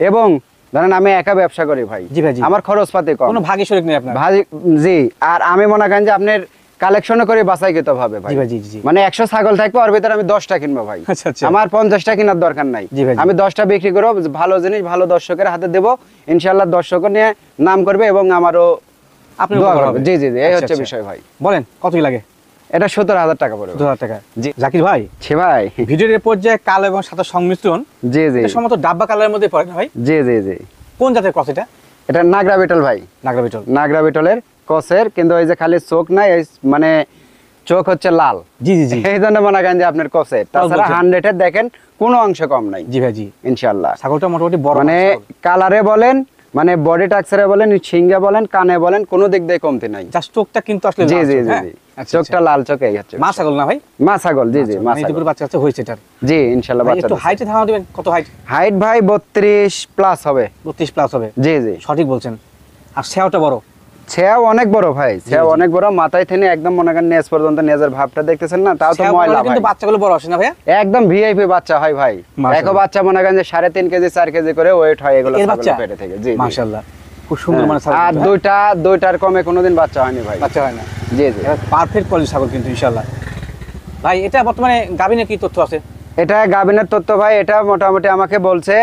এবং ধরেন আমি একা ব্যবসা করি ভাই। জি ভাই, জি। আমার খরচপাতি কম, কোনো ভাগী শরীর নেই আপনার। ভাই জি। আর আমি মনে করেন যে আপনার কালেকশনও করে বাছাই করতে হবে ভাই। জি ভাই, জি জি। মানে 100 ছাগল থাকবে, ওর ভিতরে আমি 10টা কিনবো ভাই। আচ্ছা আচ্ছা, আমার 50টা কেনার দরকার নাই, জি ভাই, জি। আমি 10টা বিক্রি করবো, ভালো জিনিস ভালো দর্শকের হাতে দেবো, ইনশাআল্লাহ দর্শক নিয়ে নাম করবে এবং আমারও আপনি দোয়া উপকার করবে। হবে। জি জি জি, এই আচ্ছা, হচ্ছে আচ্ছা। বিষয় ভাই। বলেন কত কি লাগে? এটা 17,000 টাকা পড়বে। 17,000 টাকা। জি। জাকির ভাই, ছি ভাই, ভিডিওর পর্যায়ে কালো এবং সাদা সংমিশ্রণ, জি জি এটা সম্ভবত ডাব্বা কালারের মধ্যে পড়ে না ভাই? জি জি জি। কোন জাতের ক্রস এটা? এটা নাগরা বিটল ভাই, নাগরা বিটল। নাগরা বিটলের কসের, কিন্তু ওই যে খালি চোখ নাই, এই মানে চোখ হচ্ছে লাল, জি জি জি। এই জন্য মনে করেন যে আপনার কসের। তাছাড়া বলছেন। 100 এর দেখেন কোনো অংশ কম নাই জি ভাই, জি। ইনশাআল্লাহ। ছাগলটা মোটামুটি বড় মানে কালারে বলেন, মানে বডি টাক্সারে বলেন, সিংহে বলেন, কানে বলেন, কোনো দিক দিয়ে কমতি নাই। জাস্ট চোখটা কিন্তু আসলে জি লাল জি চোখ, জি হ্যাঁ? জি, আচ্ছা, চোখটা লাল চোখ, এই হচ্ছে মা ছাগল না ভাই? মা ছাগল, জি জি মা মানে ছাগল। দুপুর বাচ্চা কাচ্চা হয়েছে এটার। জি ইনশাআল্লাহ ভাই, বাচ্চা একটু হাইটে ধারণা দিবেন, কত হাইট? হাইট ভাই 32 প্লাস হবে। 32 প্লাস হবে। জি জি। সঠিক বলছেন। আর সেওটা বড়। ছেও অনেক বড় ভাই, ছেও জি। অনেক বড়, মাথায় থেকে একদম মনে করেন নেজ পর্যন্ত, নেজের ভাবটা দেখতেছেন না, তাও তো সেও ময়লা বড়, ভাই। কিন্তু বাচ্চাগুলো বড় আসে না ভাইয়া? একদম ভিআইপি বাচ্চা হয় ভাই। মাশাআল্লাহ। একো বাচ্চা মনে করেন যে 3.5 কেজি 4 কেজি করে ওয়েট হয় এগুলো এর বাচ্চা? ছাগলের পেটে থেকে। জি জি। মাশাআল্লাহ, খুব সুন্দর মানে ছাগল। আর কিন্তু, হ্যাঁ? দুইটার কমে কোনোদিন বাচ্চা হয়নি ভাই। বাচ্চা হয় না। জি জি। পারফেক্ট কোয়ালিটি ছাগল কিন্তু ইনশাআল্লাহ। ভাই এটা বর্তমানে গাবিনে কি তথ্য আছে? এটা গাবিনের তথ্য ভাই, এটা মোটামুটি আমাকে বলছে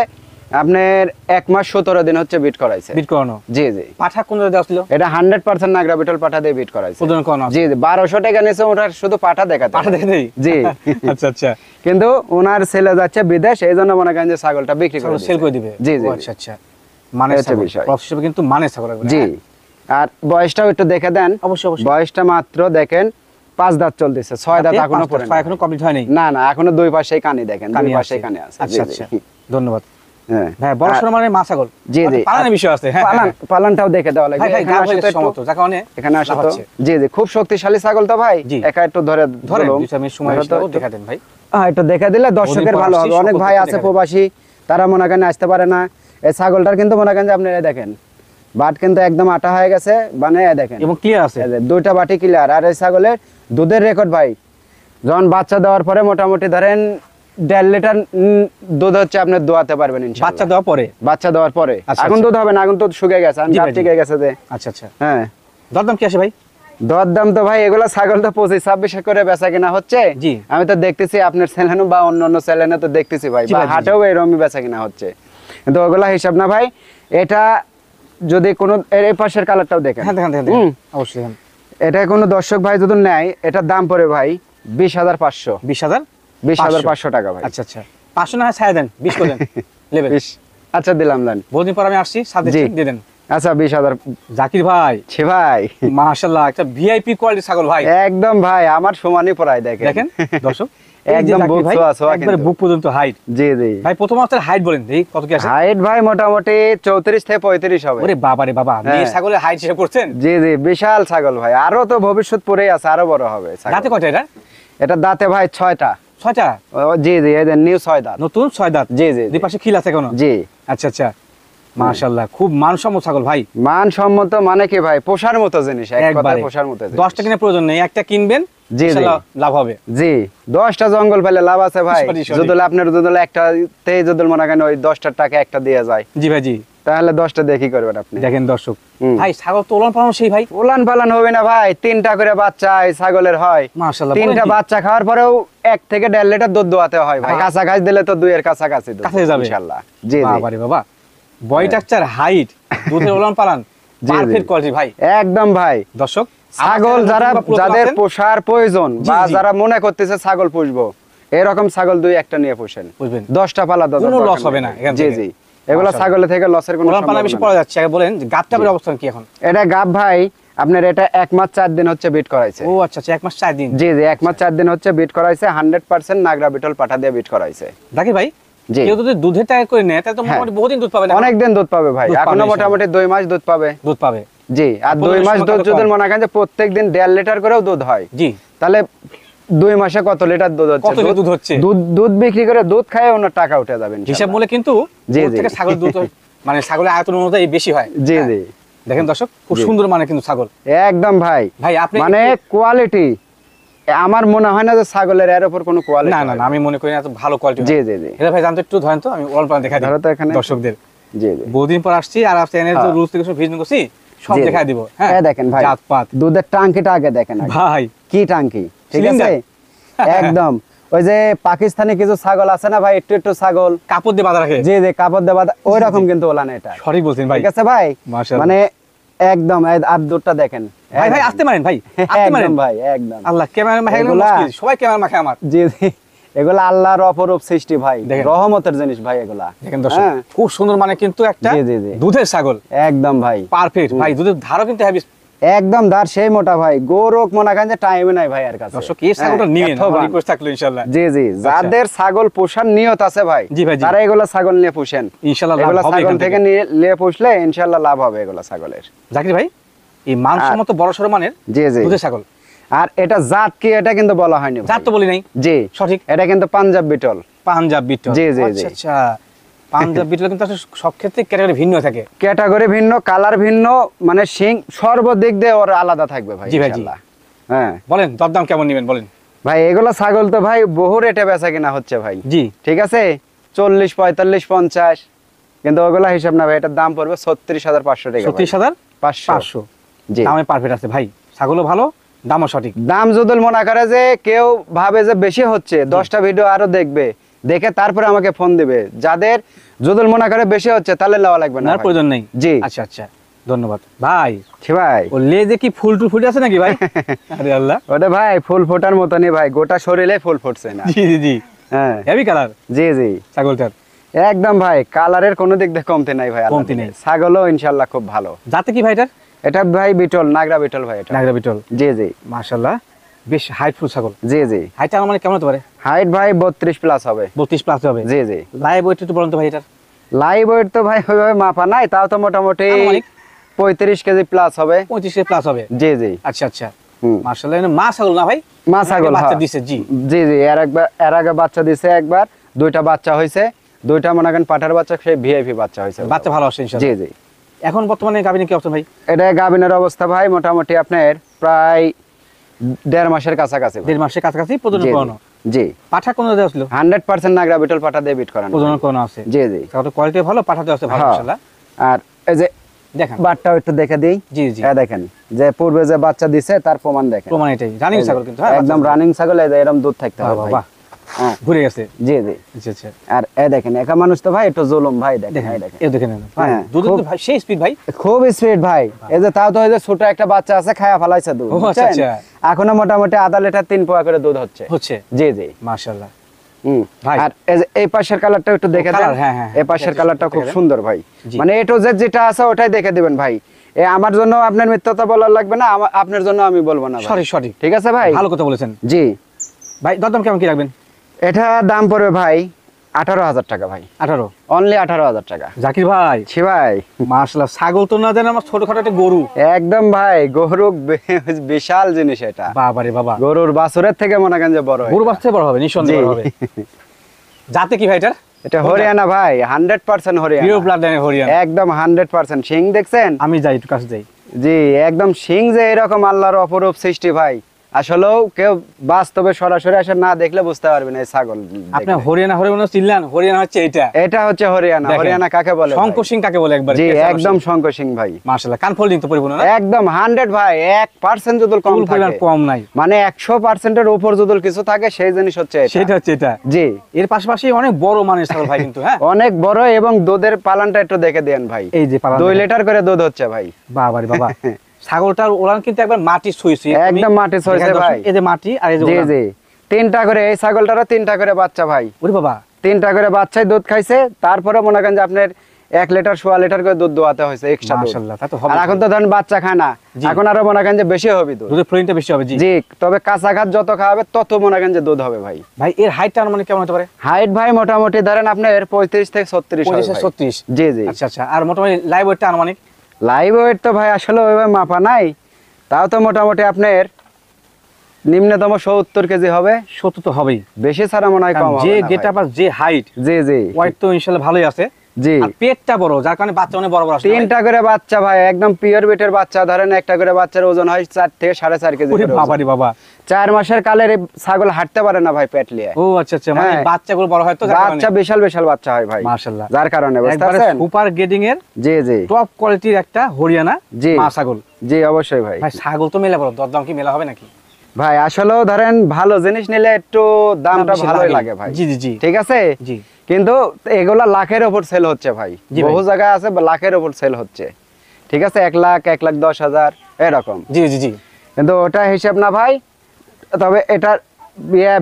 আপনার 1 মাস 17 দিন হচ্ছে বিট করাইছে। বিট করানো। জি জি। পাঠা কোন জায়গায় দেওয়া ছিল? এটা 100% নাগরা বিটল পাঠা দিয়ে বিট করাইছে। ওজন করানো আছে? জি জি। 1200 টাকা নিয়েছে ওটার শুধু পাঠা দেখাতে। পাঠা দেখে দেই? জি। আচ্ছা আচ্ছা, কিন্তু ওনার ছেলে যাচ্ছে বিদেশ, এই জন্য মনে করেন যে ছাগলটা বিক্রি করে সেল করে দিবে। জি জি। ও, আচ্ছা আচ্ছা, মানে হচ্ছে ছাগল বিষয়। ক্রস হিসেবে কিন্তু মানে ছাগল একবারে, জি। হ্যাঁ? আর বয়সটাও একটু দেখে দেন। অবশ্যই অবশ্যই। বয়সটা মাত্র দেখেন 5 দাঁত চলতেছে, 6 দাঁত এখনো পড়ে ছয় এখনো কমপ্লিট হয়নি। না না, এখনো দুই পাশেই কানে দেখেন, দুই কানে পাশেই আছে। কানে আছে। জি, আচ্ছা জি। আচ্ছা, ধন্যবাদ। হ্যাঁ। হ্যাঁ, বড় সড়ো মানে মা ছাগল। জি জি। পালানের বিষয় আছে, হ্যাঁ। পালানটাও দেখে দেওয়া লাগবে। ভাই ভাই, এখানে গাব আসো হয়ে তো গেছে একটু, সম্ভবত, যাকে অনেক এখানে আসো তো। লাফাচ্ছে। জি জি, খুব শক্তিশালী ছাগল তো ভাই। জি। একা একটু ধরে ধরেন ধরুন। 2 মিনিট সময় ধরো তো এসে একটু। দেখা দেন ভাই। হ্যাঁ, একটু দেখে দিলে দর্শকের পর ভালো আসছি, হবে। অনেক সকল ভাই তথ্য আছে দেখা দেন। প্রবাসী, তারা মনে করেন আসতে পারে না। এই ছাগলটার কিন্তু মনে করেন যে আপনারা দেখেন, বাট কিন্তু একদম আটা হয়ে গেছে, মানে দেখেন এবং ক্লিয়ার আছে। এই যে দুইটা বাটি ক্লিয়ার। আর এই ছাগলের দুধের রেকর্ড ভাই, যখন বাচ্চা দেওয়ার পরে মোটামুটি ধরেন 1.5 লিটার দুধ হচ্ছে আপনি দোয়াতে পারবেন ইনশাআল্লাহ। বাচ্চা দেওয়ার পরে? বাচ্চা দেওয়ার পরে। আচ্ছা, এখন আচ্ছা। দুধ হবে না, এখন দুধ শুকিয়ে গেছে, জি গাব ভাই, জি। টিকে গেছে যে। আচ্ছা আচ্ছা, হ্যাঁ, দরদাম কি আসে ভাই? দরদাম তো ভাই এগুলা ছাগল তো 25-26 করে বেচা কিনা হচ্ছে। জি। আমি তো দেখতেছি আপনার চ্যানেলে বা অন্য চ্যানেলে তো দেখতেছি ভাই, জি বা ভাই, জি, হাটেও এরকমই বেচা কিনা হচ্ছে, কিন্তু ওগুলা হিসাব না ভাই। এটা যদি কোনো এই পাশের কালারটাও দেখেন, হ্যাঁ দেখেন অবশ্যই দেখেন। এটা কোনো দর্শক ভাই যদি নেয়, এটার দাম পড়ে ভাই 20,500 20,000 20,500 টাকা ভাই। আচ্ছা আচ্ছা 500 না হয় ছাড়া দেন, 20 করে দেন লেবেল। 20 আচ্ছা দিলাম দেন। বহুদিন পর আমি আসছি, সাথে জি। দিয়ে দেন। আচ্ছা 20,000 জাকির ভাই ছি ভাই, মাশাআল্লাহ একটা ভিআইপি কোয়ালিটি ছাগল ভাই। একদম ভাই আমার সমানই পড়াই দেখেন। দেখেন দর্শক, এই যে একদম জাকির বুক ভাই, ছোঁয়া ছোঁয়া একবারে কিন্তু। বুক পর্যন্ত হাইট। জি জি ভাই প্রথম অবস্থার হাইট বলেন দেখি কত কি আছে? হাইট ভাই মোটামুটি 34 থেকে 35 হবে। ওরে বাবা রে বাবা, মেয়ে হ্যাঁ। ছাগলের হাইট হিসেব করছেন? জি জি বিশাল ছাগল ভাই, আরো তো ভবিষ্যৎ পরেই আছে, আরো বড় হবে ছাগল। দাঁতে কয়টা এটা? এটা দাঁতে ভাই 6টা। 6টা? জি জি এই যে নিউ 6 দাঁত। নতুন 6 দাঁত। জি জি দুই পাশে খিল আছে কোনো? জি। আচ্ছা আচ্ছা মাশাআল্লাহ, খুব মানসম্মত ছাগল ভাই। মানসম্মত মানে কি ভাই, পোষার মতো জিনিস, এক একবারে। কথায় পোষার মতো জিনিস। 10টা কিনে প্রয়োজন নেই, একটা কিনবেন জি, জি। ইনশাআল্লাহ লাভ হবে। জি 10টা জঙ্গল পেলে লাভ আছে ভাই। Sorry, sorry. যদি আপনার যদি একটাতেই যদি মনে করেন ওই 10টার টাকা একটা দিয়ে যায়, জি ভাই জি। তাহলে 10টা দিয়ে কি করবেন আপনি? দেখেন দর্শক, হুম। ভাই ছাগল তো ওলান পালানো সেই ভাই। উলান পালান হবে না ভাই, 3টা করে বাচ্চা এই ছাগলের হয়। মাশাআল্লাহ 3টা বাচ্চা খাওয়ার পরেও 1 থেকে 1.5 লিটার দুধ দোয়াতে হয় ভাই। কাঁচা ঘাস দিলে তো 2 এর কাছাকাছি দুধ কাছে যাবে ইনশাআল্লাহ। জি জি বাবা রে বাবা, বডি স্ট্রাকচার, হাইট, দুধের ওলান পালান জি। পারফেক্ট কোয়ালিটি ভাই। একদম ভাই। দর্শক ছাগল যারা যাদের পোষার প্রয়োজন জি, বা জি। যারা মনে করতেছে ছাগল পুষবো, এরকম ছাগল 2-1টা নিয়ে পুষেন, বুঝবেন 10টা পালা দরকার কোনো নেই। লস হবে না এখান জি থেকে। জি এগুলা মাশাআল্লাহ। ছাগলের থেকে লসের কোনো ওলান পালা বেশি সম্ভাবনা পড়া নেই। যাচ্ছে। আগে বলেন গাবটাবের অবস্থান কি এখন? এটা গাব ভাই আপনার এটা 1 মাস 4 দিন হচ্ছে বিট করাইছে। ও আচ্ছা আচ্ছা 1 মাস 4 দিন। জি জি 1 মাস 4 দিন হচ্ছে বিট করাইছে, 100% নাগরা বিটল পাঠা দিয়ে বিট করাইছে। জাকির ভাই জি। কেউ যদি দুধের টাকা করে নেয় তাহলে তো হ্যাঁ। মোটামুটি বহুদিন দুধ পাবে না? অনেক দিন দুধ পাবে ভাই, দুধ পাবে এখনো ইনশাআল্লাহ। মোটামুটি 2 মাস দুধ পাবে। দুধ পাবে জি। আর 2 পনেরো মাস ষোলো দুধ কত যদি কম? মনে করেন যে প্রত্যেকদিন 1.5 লিটার করেও দুধ হয়, জি। তাহলে 2 মাসে কত লিটার দুধ হচ্ছে? কত লিটার দুধ হচ্ছে? দুধ বিক্রি করে দুধ খায় ওনার টাকা উঠে যাবে হিসাব ইনশাআল্লাহ। মূলে কিন্তু জি, ওর জি। থেকে ছাগল দুধ মানে ছাগলের আয়তন অনুযায়ী বেশি হয়। জি হ্যাঁ। জি দেখেন দর্শক খুব জি। সুন্দর মানে কিন্তু ছাগল একদম ভাই। ভাই আপনি মানে কোয়ালিটি আমার মনে হয় না যে ছাগলের এর উপর কোনো কোয়ালিটি। না না না আমি মনে করি না এত ভালো কোয়ালিটি। জি জি জি এটা ভাই জানতো একটু ধরেন তো, আমি ওলান পালা দেখাই দিই ধরো তো এখানে। দর্শকদের। জি জি বহুদিন পর আসছি আর আপনি এনে তো হ্যাঁ। রুলস থেকে সব ভিডিও করছি, সব জি, জি। দেখাই দিব। হ্যাঁ এই দেখেন ভাই জাতপাত দুধের টাঙ্কিটা আগে দেখেন আগে। ভাই কি টাঙ্কি, ঠিক সিলিন্ডার। আছে একদম। ওই যে পাকিস্তানি কিছু ছাগল আছে না ভাই, একটু একটু ছাগল, কাপড় দিয়ে বাঁধা রাখে। জি জি কাপড় দেওয়া ওই রকম কিন্তু ওলা না এটা, সঠিক বলছেন ভাই। ঠিক আছে ভাই। মাশাআল্লাহ। মানে একদম আর দুধটা দেখেন ভাই ভাই আসতে মারেন ভাই, আসতে মারেন একদম ভাই একদম। আল্লাহ ক্যামেরা মাখে গেলে এগুলা- মুশকিল, সবাই ক্যামেরা মাখে আমার। জি জি এগুলা আল্লাহর অপরূপ সৃষ্টি ভাই, দেখেন। রহমতের জিনিস ভাই এগুলা। দেখেন দর্শক হ্যাঁ, খুব সুন্দর মানে কিন্তু একটা জি, জি, জি। দুধের ছাগল একদম ভাই পারফেক্ট ভাই। দুধের ধারও কিন্তু হেভি। একদম ধার সেই মোটা ভাই, গৌরক মনে করেন যে টাইমে নাই ভাই এর কাছে। দর্শক এই ছাগলটা হ্যাঁ, নিবেন, এত আমার বান। রিকোয়েস্ট থাকলো ইনশাআল্লাহ। জি জি যাদের ছাগল পোষার নিয়ত আছে ভাই, জি ভাই, জি। তারা এগুলা ছাগল নিয়ে পুষেন ইনশাআল্লাহ লাভ এগুলা হবে ছাগল এখান থেকে থেকে। নিয়ে পুষলে ইনশাআল্লাহ লাভ হবে এগুলা ছাগলের। জাকির ভাই এই মানসম্মত বড় সড়ো মানের জি জি দুধের ছাগল, আর এটা জাত কি এটা কিন্তু বলা হয়নি ভাই। জাত তো বলি নাই। জি সঠিক এটা কিন্তু পাঞ্জাব বিটল। পাঞ্জাব বিটল। জি, জি, জি। আচ্ছা আচ্ছা পাঞ্জাব বিটল কিন্তু আসলে সব ক্ষেত্রে ক্যাটাগরি ভিন্ন থাকে। ক্যাটাগরি ভিন্ন, কালার ভিন্ন, মানে শিং সর্বদিক দিয়ে ওর আলাদা থাকবে ভাই জি ভাই, জি। ইনশাআল্লাহ। হ্যাঁ বলেন দরদাম কেমন নেবেন বলেন। ভাই এগুলা ছাগল তো ভাই বহু রেটে বেচা কিনা হচ্ছে ভাই, জি ঠিক আছে 40, 45, 50, কিন্তু ওগুলা হিসাব না ভাই, এটার দাম পড়বে 36,500 টাকা। 36,500 জি দামে পারফেক্ট আছে ভাই, ছাগলও ভালো দামও সঠিক। দাম যদি মনে করে যে কেউ ভাবে যে বেশি হচ্ছে, 10টা ভিডিও আরো দেখবে, দেখে তারপরে আমাকে ফোন দিবে। যাদের যদি মনে করে বেশি হচ্ছে তাহলে নেওয়া লাগবে না না ভাই। প্রয়োজন নেই। জি আচ্ছা আচ্ছা ধন্যবাদ ভাই। ঠিক ভাই। ও লেজে কি ফুল টুল ফুটে আছে নাকি ভাই? আরে আল্লাহ। ওটা ভাই ফুল ফোটার মতনই ভাই, গোটা শরীরে ফুল ফুটছে না। জি জি জি হ্যাঁ হেভি কালার জি জি ছাগলটার। একদম ভাই, কালারের কোনো দিক দিয়ে কমতি নাই ভাই, কমতি নেই। ছাগলও ইনশাআল্লাহ খুব ভালো। যাতে কি ভাইটার? এটা ভাই বিটল, নাগরা বিটল ভাই এটা। নাগরা বিটল। জি জি মাশাআল্লাহ বেশ হাইটফুল ছাগল। জি জি হাইটটা আমার মানে কেমন হতে পারে? হাইট ভাই 32 প্লাস হবে। 32 প্লাস হবে। জি জি লাইভ ওয়েট একটু বলুন তো ভাই এটার। লাইভ ওয়েট তো ভাই ওইভাবে মাপা নাই, তাও তো মোটামুটি আনুমানিক 35 কেজি প্লাস হবে। 35 প্লাস হবে। জি জি আচ্ছা আচ্ছা হুম। মাশাআল্লাহ মা ছাগল না ভাই? মা ছাগল বাচ্চা হ্যাঁ। দিছে জি। জি জি এর আগে বাচ্চা দিছে একবার, 2টা বাচ্চা হয়েছে, 2টা মনে করেন পাঠার বাচ্চা, সেই ভিআইপি বাচ্চা হয়েছে। বাচ্চা ভালো আসে জি ইনশাআল্লাহ। জি এখন বর্তমানে গাবিনে কি অবস্থা ভাই? এটা গাভিনের অবস্থা ভাই মোটামুটি আপনার প্রায় 1.5 মাসের কাছাকাছি ভাই। 1.5 মাসের কাছাকাছি প্রজনন জি, জি, করানো। জি পাঠা কোন দেওয়া ছিল? 100% নাগরা বিটল পাঠা দিয়ে বিট করানো। প্রজনন করানো আছে। জি জি তাহলে কোয়ালিটি ভালো, পাঠাতে আছে ভালো হ্যাঁ। ইনশাআল্লাহ। আর এই যে দেখেন বাটটাও একটু দেখে দিই। জি জি দেখেন যে পূর্বে যে বাচ্চা দিছে তার প্রমাণ দেখেন, প্রমাণ এটাই রানিং ছাগল কিন্তু একদম রানিং ছাগল, এই যে এরকম দুধ থাকতে হবে ভাই। বাহ হ্যাঁ ঘুরে গেছে। জি জি আচ্ছা আচ্ছা আর দেখেন একা মানুষ তো ভাই একটু জুলুম ভাই, দেখেন এই দেখেন এই দেখেন ভাই হ্যাঁ, দুধ খুব- ভাই সেই স্পিড ভাই। খুব স্পিড ভাই। এই যে তাও তো এই যে ছোট একটা বাচ্চা আছে খায়া ফলাইছে দুধ, ও আচ্ছা বুঝছেন? আচ্ছা এখনো মোটামুটি আধা লিটার 3 পোয়া করে দুধ হচ্ছে। হচ্ছে জি জি মাশাআল্লাহ ভাই। আর এই যে এই পাশের কালারটা একটু দেখে দেন। কালার, হ্যাঁ, হ্যাঁ, এই পাশের কালারটা খুব দেখে দেন। সুন্দর ভাই। জি। মানে এ টু জেড যেটা আছে ওটাই দেখে দিবেন ভাই। আমার জন্য আপনার মিথ্যাটা বলার লাগবে না, আপনার জন্য আমি বলবো না ভাই। সঠিক সঠিক ঠিক আছে ভাই? ভালো কথা বলেছেন জি। ভাই। দরদাম কেমন কি রাখবেন? এটা দাম পড়বে ভাই 18,000 টাকা ভাই। 18 অনলি 18,000 টাকা। জাকির ভাই ছি ভাই মাশাআল্লাহ, ছাগল তো না দেন আমার ছোটখাটো একটা গরু। একদম ভাই, গরু বিশাল জিনিস এটা। বাবারে বাবা, গরুর বাছুরের থেকে মনে করেন যে বড় গরু বাচ্চা বড় হবে, নিঃসন্দেহে বড় হবে। যাতে কি ভাই এটার? এটা হরিয়ানা ভাই, 100% পিওর হরিয়ানা, ব্লাড লাইনের হরিয়ানা। একদম 100%। শিং দেখছেন? আমি যাই একটু কাছে যাই। জি একদম শিং যে এরকম আল্লাহর অপরূপ সৃষ্টি ভাই, আসলেও কেউ বাস্তবে সরাসরি আসে না দেখলে বুঝতে পারবেন এই ছাগল আপনি দেখলে। হরিয়ানা হরিয়ানা চিনলেন? হরিয়ানা হচ্ছে এটা। এটা হচ্ছে হরিয়ানা। দেখেন। হরিয়ানা কাকে বলে? শঙ্খ সিং কাকে বলে একবার? জি একদম শঙ্খ সিং ভাই। মাশাআল্লাহ, কান ফোল্ডিং তো পরিপূর্ণ না? একদম 100 ভাই, 1% যদি কম চুল পরিমাণ থাকে, কম নাই, মানে 100% এর উপর যদি কিছু থাকে সেই জিনিস হচ্ছে এটা। সেটা হচ্ছে এটা। জি এর পাশাপাশি অনেক বড় মানের ছাগল ভাই কিন্তু, হ্যাঁ অনেক বড়, এবং দুধের পালানটা একটু দেখে দেন ভাই। এই যে পালন 2 লিটার করে দুধ হচ্ছে ভাই। বাবারে বাবা, ছাগলটার ওলান কিন্তু একবার মাটি ছুঁইছে, একদম মাটি ছুঁইছে ভাই। এই যে মাটি আর এই যে জি ওলান। জি 3টা করে, এই ছাগলটারও 3টা করে বাচ্চা ভাই। ওরে বাবা, 3টা করে বাচ্চাই দুধ খাইছে, তারপরে মনে করেন যে আপনার 1 লিটার 1.5 লিটার করে দুধ দোয়াতে হয়েছে এক্সট্রা দুধ। মাশাআল্লাহ, তা তো হবে। আর এখন তো ধরেন বাচ্চা খায় না, জি। এখন আরো মনে করেন যে বেশি হবে দুধ। দুধের ফ্লোরিংটা বেশি হবে। জি জি তবে কাঁচা ঘাট যত খাওয়াবে তত মনে করেন যে দুধ হবে ভাই। ভাই, এর হাইটটা মানে কেমন হতে পারে? হাইট ভাই মোটামুটি ধরেন আপনার 35 থেকে 36 হবে 35 ভাই। 36। জি জি। আচ্ছা আচ্ছা, আর মোটামুটি লাইভ ওয়েটটা আনুমানিক? লাইভ ওয়েট তো ভাই আসলে ওইভাবে মাপা নাই, তাও তো মোটামুটি আপনার নিম্নতম 70 কেজি হবে। 70 তো হবেই, বেশি ছাড়া মনে হয় কম কারণ হবে যে না গেটআপ ভাই। আর যে হাইট, জি জি ওয়েট তো ইনশাআল্লাহ ভালোই আছে। জি। আর পেটটা বড়, যার কারণে বাচ্চা অনেক বড় বড় আসে। 3টা করে বাচ্চা ভাই, একদম পিওর বিটের বাচ্চা। ধরেন একটা করে বাচ্চার ওজন হয় 4 থেকে 4.5 কেজি ওরে করে ওজন। বাবারে বাবা, 4 মাসের কালের এই ছাগল হাঁটতে পারে না ভাই পেট লিয়ে। ও আচ্ছা আচ্ছা, মানে হ্যাঁ। বাচ্চাগুলো বড় হয় তো যার বাচ্চা কারণে। বিশাল বিশাল বাচ্চা হয় ভাই, মাশাআল্লাহ, যার কারণে বুঝতে একবারে পারছেন? সুপার গ্রেডিং এর জি জি টপ কোয়ালিটির একটা হরিয়ানা জি। মা ছাগল। জি অবশ্যই ভাই। ভাই ছাগল তো মেলা বড়, দরদাম কি মেলা হবে নাকি? ভাই আসলেও ধরেন ভালো জিনিস নিলে একটু দামটা বেশি ভালোই লাগে ভাই। জি জি জি ঠিক আছে, জি। কিন্তু এগুলা লাখের উপর সেল হচ্ছে ভাই। জি ভাই। বহু জায়গায় আছে লাখের উপর সেল হচ্ছে। ঠিক আছে, 1 লাখ 1,10,000 এরকম, জি জি জি কিন্তু ওটা হিসাব না ভাই। তবে এটার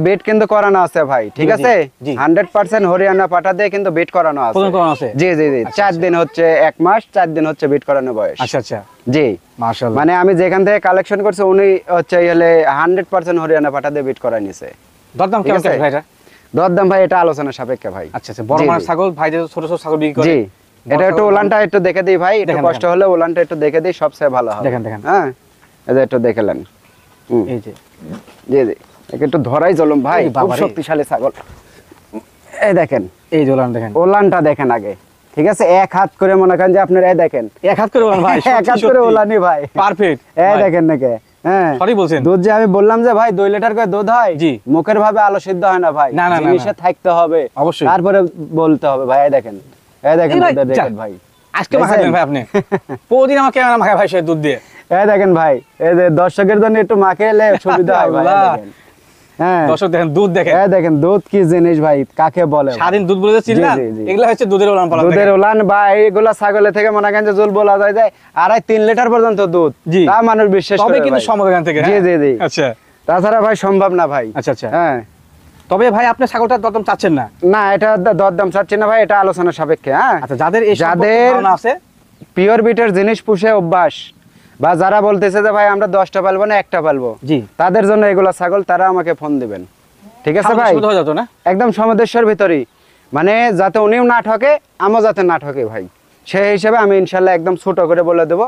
বেট কিন্তু করানো আছে ভাই। ঠিক জি, আছে, জি। 100% হরিয়ানা পাটা দিয়ে কিন্তু বেট করানো আছে। প্রদান করানো আছে। জি জি জি আচ্ছা, 4 দিন হচ্ছে 1 মাস, 4 দিন হচ্ছে বেট করানো বয়স। আচ্ছা আচ্ছা, জি মাশাআল্লাহ। মানে আমি যেখান থেকে কালেকশন করছি উনি হচ্ছে হলে 100% হরিয়ানা পাটা দিয়ে বেট করাই নিছে। দরদাম ঠিক কেমন আছে। ভাই এটা? দরদাম ভাই এটা আলোচনা সাপেক্ষে ভাই। আচ্ছা আচ্ছা, বড় জি, মানের জি। ছাগল ভাই যে ছোট ছোট ছাগল বিক্রি করে। জি বড় এটা একটু ছাগল- ওলানটা একটু দেখে দিই ভাই, একটু দেখেন, কষ্ট হলে ওলানটা একটু দেখে দিই, সবচেয়ে ভালো হবে। দেখেন, দেখেন। হ্যাঁ এই যে একটু দেখলেন। এই যে জি জি একে একটু ধরাই চলুন ভাই, এই খুব বাবারে। শক্তিশালী ছাগল। এই দেখেন এই যে ওলান দেখেন, ওলানটা দেখেন আগে। ঠিক আছে, 1 হাত করে মনে করেন যে আপনার এই দেখেন, এক হাত করে ওলান ভাই, 1 হাত করে ওলানি ভাই। পারফেক্ট। এই দেখেন নাকি, হ্যাঁ সরি বলছেন। দুধ যে আমি বললাম যে ভাই 2 লিটার করে দুধ হয়, জি। মুখের ভাবে আলো সিদ্ধ হয় না ভাই, না, না, না, জিনিসে না। থাকতে হবে অবশ্যই। তারপরে বলতে হবে ভাই। এই দেখেন, এই দেখেন এই ভাই, দুধের যা। রেকর্ড ভাই। আজকে মাখাবেন ভাই আপনি? প্রতিদিন আমার ক্যামেরা মাখায় ভাই সে দুধ দিয়ে। এই দেখেন ভাই, এই যে দর্শকের জন্য একটু মাখে এলে সুবিধা হয় ভাই। এই আল্লাহ। দেখেন, হ্যাঁ দর্শক দেখেন দুধ দেখেন, এই দেখেন দুধ কি জিনিস ভাই, কাকে বলে ভাই? স্বাধীন দুধ বলে চিনলেন, জি, জি। এগুলা হচ্ছে দুধের ওলান পালন। দুধের উলান বা এইগুলা ছাগলের থেকে মনে করেন যে জল বলা যায় যে 2.5-3 লিটার পর্যন্ত দুধ, জি। তা মানুষ বিশ্বাস তবে করে কিন্তু ভাই। সম্ভব এখান থেকে। জি হ্যাঁ? জি জি আচ্ছা তাছাড়া ভাই সম্ভব না ভাই। আচ্ছা আচ্ছা, হ্যাঁ তবে ভাই আপনি ছাগলটার দরদাম চাচ্ছেন না? না এটা দরদাম চাচ্ছি না ভাই, এটা আলোচনা সাপেক্ষে। হ্যাঁ আচ্ছা, যাদের এই যাদের ধারণা আছে, পিওর বিটের জিনিস পুষে অভ্যাস, বা যারা বলতেছে যে ভাই আমরা 10টা পালবো না 1টা পালবো, জি, তাদের জন্য এগুলা ছাগল, তারা আমাকে ফোন দিবেন। ঠিক আছে ভাই, সুবিধা হয়ে যেত না? একদম সমুদ্রের ভিতরেই, মানে যাতে উনিও না ঠকে, আমিও যাতে না ঠকে ভাই, সেই হিসেবে আমি ইনশাল্লাহ একদম ছোট করে বলে দেবো।